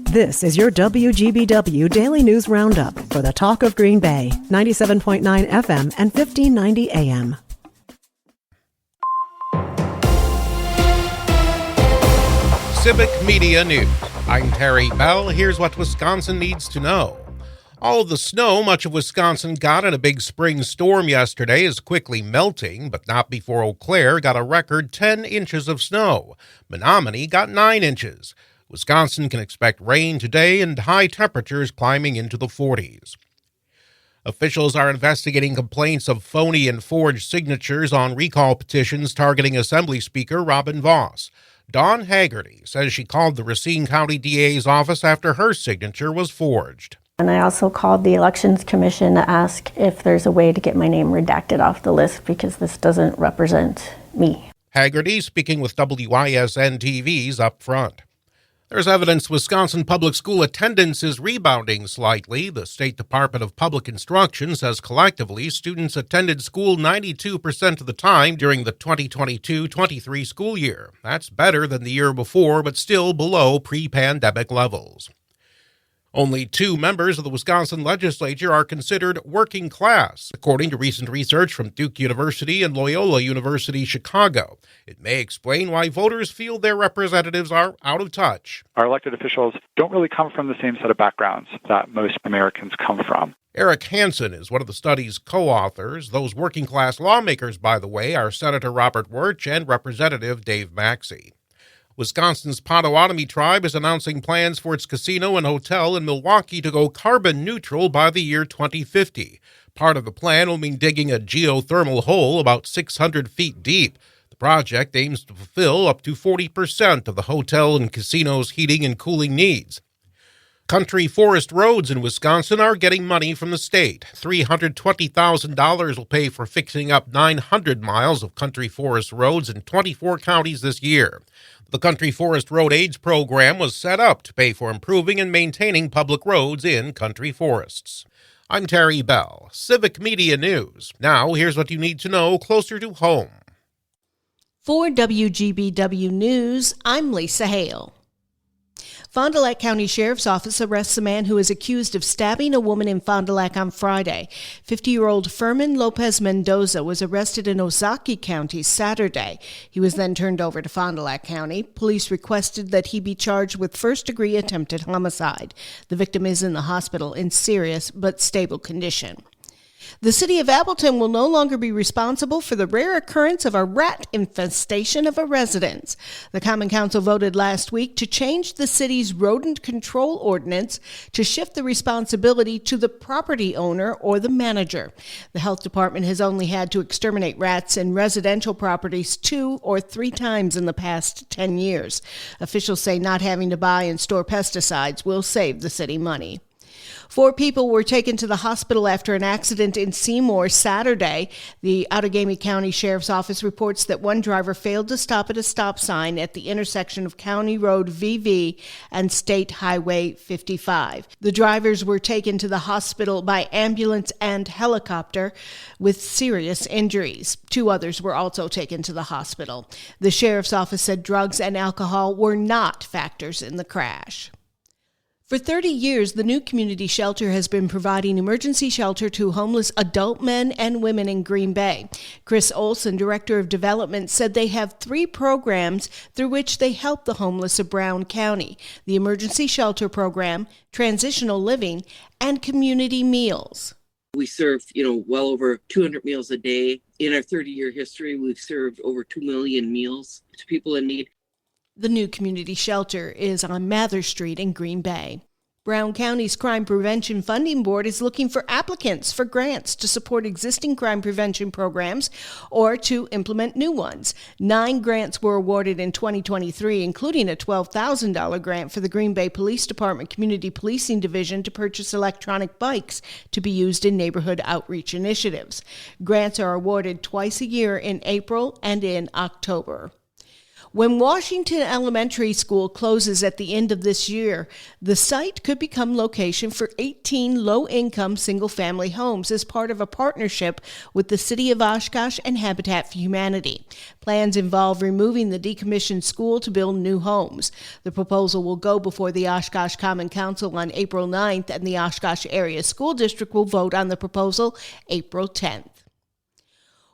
This is your WGBW Daily News Roundup for the Talk of Green Bay, 97.9 FM and 1590 AM. Civic Media News. I'm Terry Bell. Here's what Wisconsin needs to know. All of the snow much of Wisconsin got in a big spring storm yesterday is quickly melting, but not before Eau Claire got a record 10 inches of snow. Menominee got 9 inches. Wisconsin can expect rain today and high temperatures climbing into the 40s. Officials are investigating complaints of phony and forged signatures on recall petitions targeting Assembly Speaker Robin Vos. Dawn Haggerty says she called the Racine County DA's office after her signature was forged. And I also called the Elections Commission to ask if there's a way to get my name redacted off the list because this doesn't represent me. Haggerty speaking with WISN TV's Up Front. There's evidence Wisconsin public school attendance is rebounding slightly. The State Department of Public Instruction says collectively students attended school 92% of the time during the 2022-23 school year. That's better than the year before, but still below pre-pandemic levels. Only 2 members of the Wisconsin legislature are considered working class, according to recent research from Duke University and Loyola University Chicago. It may explain why voters feel their representatives are out of touch. Our elected officials don't really come from the same set of backgrounds that most Americans come from. Eric Hansen is one of the study's co-authors. Those working class lawmakers, by the way, are Senator Robert Wirch and Representative Dave Maxey. Wisconsin's Potawatomi tribe is announcing plans for its casino and hotel in Milwaukee to go carbon neutral by the year 2050. Part of the plan will mean digging a geothermal hole about 600 feet deep. The project aims to fulfill up to 40% of the hotel and casino's heating and cooling needs. Country forest roads in Wisconsin are getting money from the state. $320,000 will pay for fixing up 900 miles of country forest roads in 24 counties this year. The Country Forest Road Aids program was set up to pay for improving and maintaining public roads in country forests. I'm Terry Bell, Civic Media News. Now, here's what you need to know closer to home. For WGBW News, I'm Lisa Hale. Fond du Lac County Sheriff's Office arrests a man who is accused of stabbing a woman in Fond du Lac on Friday. 50-year-old Furman Lopez Mendoza was arrested in Ozaukee County Saturday. He was then turned over to Fond du Lac County. Police requested that he be charged with first-degree attempted homicide. The victim is in the hospital in serious but stable condition. The city of Appleton will no longer be responsible for the rare occurrence of a rat infestation of a residence. The Common Council voted last week to change the city's rodent control ordinance to shift the responsibility to the property owner or the manager. The health department has only had to exterminate rats in residential properties 2 or 3 times in the past 10 years. Officials say not having to buy and store pesticides will save the city money. 4 people were taken to the hospital after an accident in Seymour Saturday. The Outagamie County Sheriff's Office reports that one driver failed to stop at a stop sign at the intersection of County Road VV and State Highway 55. The drivers were taken to the hospital by ambulance and helicopter with serious injuries. 2 others were also taken to the hospital. The Sheriff's Office said drugs and alcohol were not factors in the crash. For 30 years, the new community shelter has been providing emergency shelter to homeless adult men and women in Green Bay. Chris Olson, Director of Development, said they have 3 programs through which they help the homeless of Brown County: the Emergency Shelter Program, Transitional Living, and Community Meals. We serve, well over 200 meals a day. In our 30-year history, we've served over 2 million meals to people in need. The new community shelter is on Mather Street in Green Bay. Brown County's Crime Prevention Funding Board is looking for applicants for grants to support existing crime prevention programs or to implement new ones. 9 grants were awarded in 2023, including a $12,000 grant for the Green Bay Police Department Community Policing Division to purchase electronic bikes to be used in neighborhood outreach initiatives. Grants are awarded twice a year in April and in October. When Washington Elementary School closes at the end of this year, the site could become location for 18 low-income single-family homes as part of a partnership with the City of Oshkosh and Habitat for Humanity. Plans involve removing the decommissioned school to build new homes. The proposal will go before the Oshkosh Common Council on April 9th, and the Oshkosh Area School District will vote on the proposal April 10th.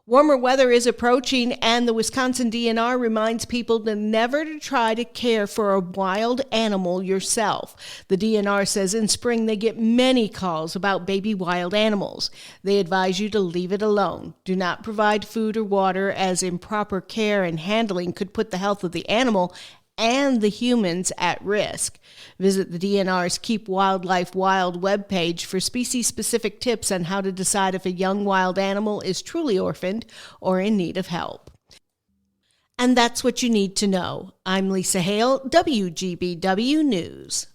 Warmer weather is approaching, and the Wisconsin DNR reminds people to never to try to care for a wild animal yourself. The DNR says in spring they get many calls about baby wild animals. They advise you to leave it alone. Do not provide food or water, as improper care and handling could put the health of the animal and the humans at risk. Visit the DNR's Keep Wildlife Wild webpage for species-specific tips on how to decide if a young wild animal is truly orphaned or in need of help. And that's what you need to know. I'm Lisa Hale, WGBW News.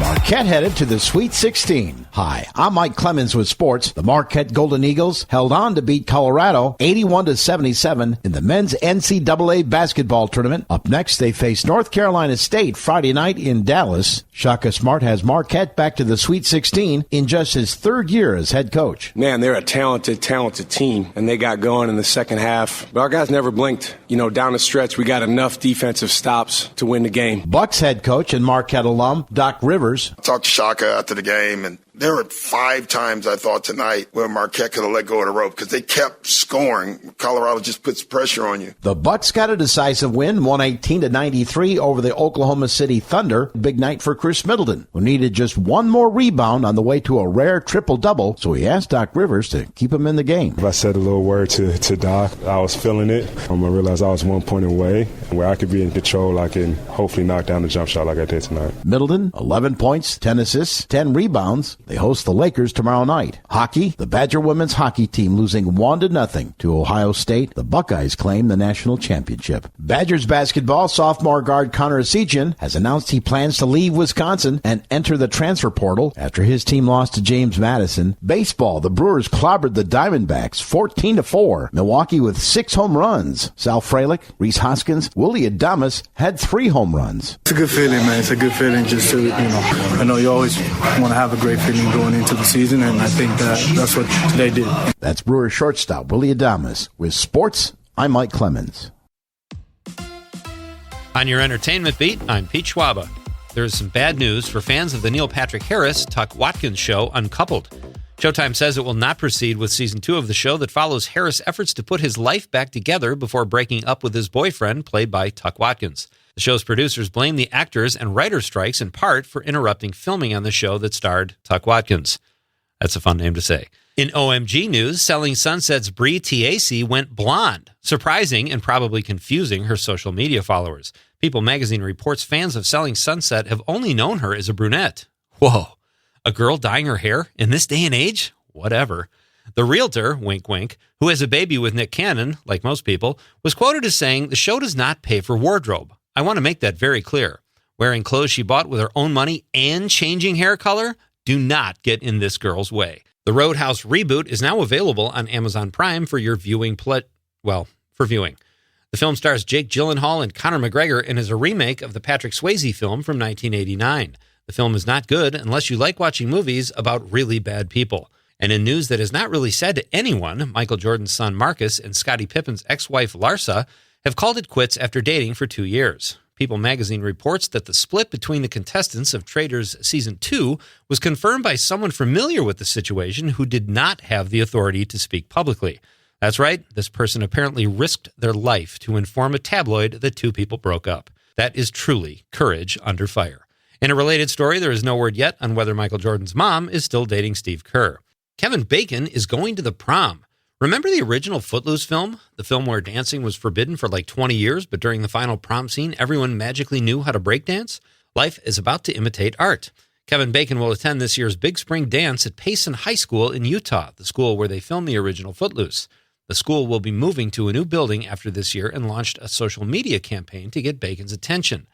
Marquette headed to the Sweet 16. Hi, I'm Mike Clemens with sports. The Marquette Golden Eagles held on to beat Colorado 81-77 in the men's NCAA basketball tournament. Up next, they face North Carolina State Friday night in Dallas. Shaka Smart has Marquette back to the Sweet 16 in just his third year as head coach. Man, they're a talented team, and they got going in the second half. But our guys never blinked. Down the stretch, we got enough defensive stops to win the game. Bucks head coach and Marquette alum Doc Rivers. I talked to Shaka after the game, and there were 5 times I thought tonight where Marquette could have let go of the rope because they kept scoring. Colorado just puts pressure on you. The Bucks got a decisive win, 118-93 over the Oklahoma City Thunder. Big night for Chris Middleton, who needed just one more rebound on the way to a rare triple-double, so he asked Doc Rivers to keep him in the game. I said a little word to Doc. I was feeling it. I realized I was 1 point away. Where I could be in control, I can hopefully knock down the jump shot like I did tonight. Middleton, 11 points, 10 assists, 10 rebounds. They host the Lakers tomorrow night. Hockey, the Badger women's hockey team losing 1-0 to Ohio State. The Buckeyes claim the national championship. Badgers basketball sophomore guard Connor Esigian has announced he plans to leave Wisconsin and enter the transfer portal after his team lost to James Madison. Baseball, the Brewers clobbered the Diamondbacks 14-4. Milwaukee with 6 home runs. Sal Frelick, Reese Hoskins, Willie Adames had 3 home runs. It's a good feeling, man. It's a good feeling just to, I know you always want to have a great feeling going into the season, and I think that's what they did. That's Brewers shortstop Willie Adames. With sports, I'm Mike Clemens. On your entertainment beat, I'm Pete Schwaba. There is some bad news for fans of the Neil Patrick Harris, Tuck Watkins show, Uncoupled. Showtime says it will not proceed with Season 2 of the show that follows Harris' efforts to put his life back together before breaking up with his boyfriend, played by Tuck Watkins. The show's producers blame the actors and writer strikes in part for interrupting filming on the show that starred Tuck Watkins. That's a fun name to say. In OMG news, Selling Sunset's Bree Tiesi went blonde, surprising and probably confusing her social media followers. People magazine reports fans of Selling Sunset have only known her as a brunette. Whoa. A girl dyeing her hair in this day and age? Whatever. The realtor, wink wink, who has a baby with Nick Cannon, like most people, was quoted as saying, "The show does not pay for wardrobe. I want to make that very clear. Wearing clothes she bought with her own money and changing hair color do not get in this girl's way." The Roadhouse reboot is now available on Amazon Prime for your viewing for viewing. The film stars Jake Gyllenhaal and Conor McGregor and is a remake of the Patrick Swayze film from 1989. The film is not good unless you like watching movies about really bad people. And in news that is not really said to anyone, Michael Jordan's son Marcus and Scottie Pippen's ex-wife Larsa have called it quits after dating for 2 years. People magazine reports that the split between the contestants of Traitors Season 2 was confirmed by someone familiar with the situation who did not have the authority to speak publicly. That's right, this person apparently risked their life to inform a tabloid that 2 people broke up. That is truly courage under fire. In a related story, there is no word yet on whether Michael Jordan's mom is still dating Steve Kerr. Kevin Bacon is going to the prom. Remember the original Footloose film? The film where dancing was forbidden for like 20 years, but during the final prom scene, everyone magically knew how to breakdance? Life is about to imitate art. Kevin Bacon will attend this year's Big Spring Dance at Payson High School in Utah, the school where they filmed the original Footloose. The school will be moving to a new building after this year and launched a social media campaign to get Bacon's attention.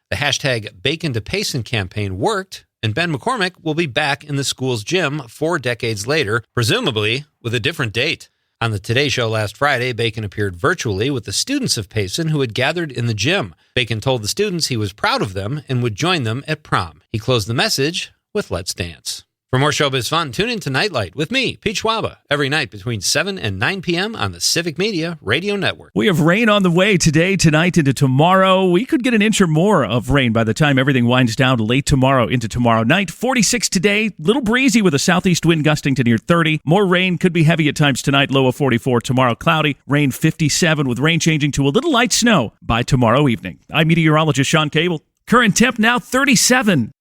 The hashtag Bacon to Payson campaign worked, and Ben McCormick will be back in the school's gym 4 decades later, presumably with a different date. On the Today Show last Friday, Bacon appeared virtually with the students of Payson who had gathered in the gym. Bacon told the students he was proud of them and would join them at prom. He closed the message with Let's Dance. For more showbiz fun, tune in to Nightlight with me, Pete Schwaba, every night between 7 and 9 p.m. on the Civic Media Radio Network. We have rain on the way today, tonight, into tomorrow. We could get an inch or more of rain by the time everything winds down late tomorrow into tomorrow night. 46 today, little breezy with a southeast wind gusting to near 30. More rain, could be heavy at times tonight, low of 44. Tomorrow, cloudy, rain 57 with rain changing to a little light snow by tomorrow evening. I'm meteorologist Sean Cable. Current temp now 37.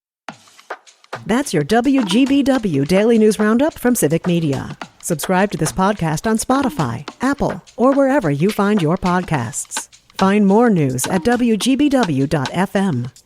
That's your WGBW Daily News Roundup from Civic Media. Subscribe to this podcast on Spotify, Apple, or wherever you find your podcasts. Find more news at WGBW.FM.